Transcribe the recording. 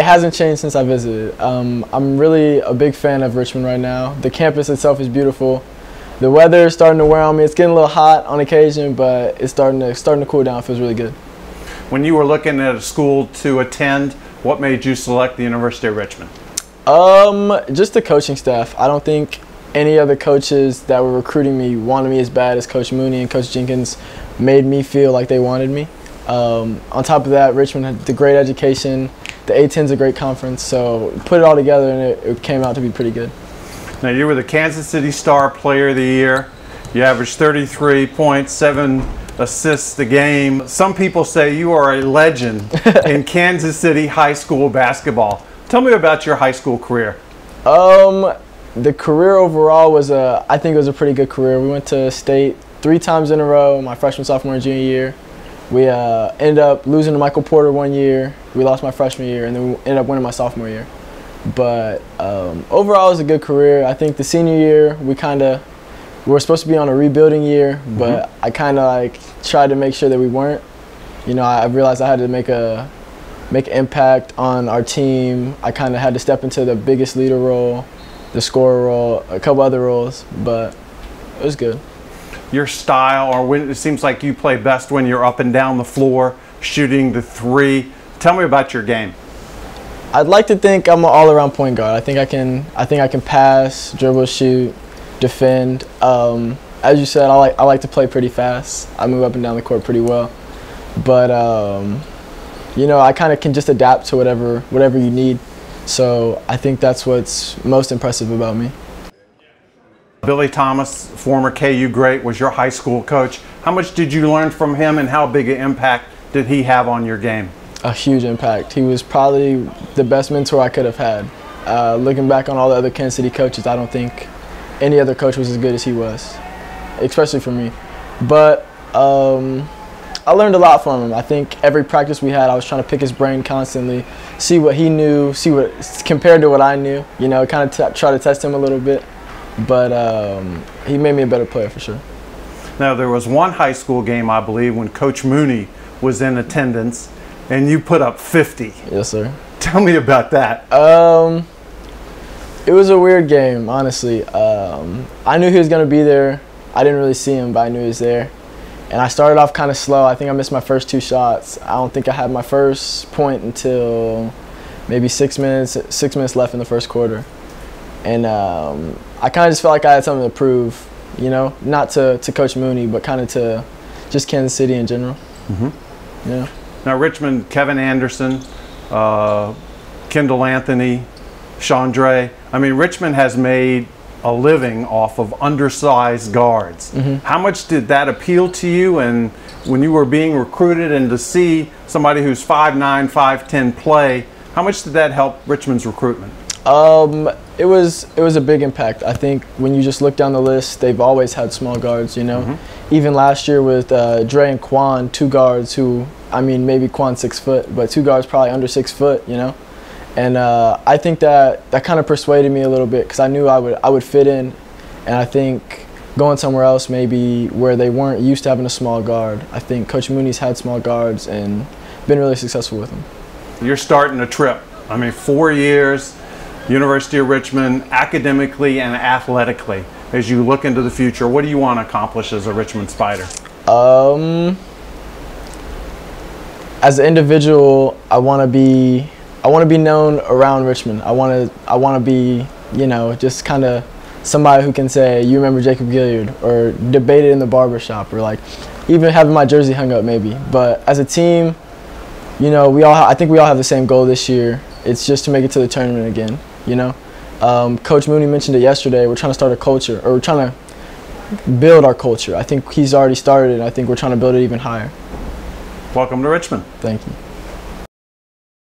hasn't changed since I visited. I'm really a big fan of Richmond right now. The campus itself is beautiful. The weather is starting to wear on me. It's getting a little hot on occasion, but it's starting to cool down. It feels really good. When you were looking at a school to attend, what made you select the University of Richmond? Just the coaching staff. I don't think any other coaches that were recruiting me wanted me as bad as Coach Mooney and Coach Jenkins made me feel like they wanted me. On top of that, Richmond had the great education. The A-10's a great conference, so put it all together and it came out to be pretty good. Now, you were the Kansas City Star Player of the Year. You averaged 33 points, 7 assists a game. Some people say you are a legend in Kansas City high school basketball. Tell me about your high school career. The career overall was I think it was a pretty good career. We went to state 3 times in a row, my freshman, sophomore, and junior year. We ended up losing to Michael Porter one year. We lost my freshman year, and then we ended up winning my sophomore year. But overall, it was a good career. I think the senior year, we were supposed to be on a rebuilding year, but I kind of like tried to make sure that we weren't. You know, I realized I had to make an impact on our team. I kind of had to step into the biggest leader role, the scorer role, a couple other roles, but it was good. Your style, or when it seems like you play best when you're up and down the floor, shooting the 3. Tell me about your game. I'd like to think I'm an all-around point guard. I think I can pass, dribble, shoot, defend. As you said, I like to play pretty fast. I move up and down the court pretty well. But you know, I kind of can just adapt to whatever you need. So I think that's what's most impressive about me. Billy Thomas, former KU great, was your high school coach. How much did you learn from him, and how big an impact did he have on your game? A huge impact. He was probably the best mentor I could have had. Looking back on all the other Kansas City coaches, I don't think any other coach was as good as he was, especially for me. But I learned a lot from him. I think every practice we had, I was trying to pick his brain constantly, see what he knew, see what compared to what I knew. You know, kind of try to test him a little bit. But he made me a better player for sure. Now, there was one high school game, I believe, when Coach Mooney was in attendance, and you put up 50. Yes, sir. Tell me about that. It was a weird game, honestly. I knew he was going to be there. I didn't really see him, but I knew he was there. And I started off kind of slow. I think I missed my first 2 shots. I don't think I had my first point until maybe 6 minutes left in the first quarter. And I kind of just felt like I had something to prove, you know, not to Coach Mooney, but kind of to just Kansas City in general. Yeah. Now, Richmond, Kevin Anderson, Kendall Anthony, Chandre. I mean, Richmond has made a living off of undersized guards. How much did that appeal to you, and when you were being recruited, and to see somebody who's 5'9", 5'10" play, how much did that help Richmond's recruitment? It was a big impact. I think when you just look down the list, they've always had small guards, you know. Even last year with Dre and Quan, 2 guards who, I mean, maybe Quan's 6 foot, but 2 guards probably under 6 foot, you know. And I think that kind of persuaded me a little bit, because I knew I would fit in. And I think going somewhere else, maybe where they weren't used to having a small guard, I think Coach Mooney's had small guards and been really successful with them. You're starting a trip. I mean, 4 years, University of Richmond, academically and athletically. As you look into the future, what do you want to accomplish as a Richmond Spider? As an individual, I want to be known around Richmond. I want to be, you know, just kind of somebody who can say, you remember Jacob Gilyard, or debate it in the barbershop, or like even having my jersey hung up maybe. But as a team, you know, I think we all have the same goal this year. It's just to make it to the tournament again, you know. Coach Mooney mentioned it yesterday. We're trying to start a culture, or we're trying to build our culture. I think he's already started it, and I think we're trying to build it even higher. Welcome to Richmond. Thank you.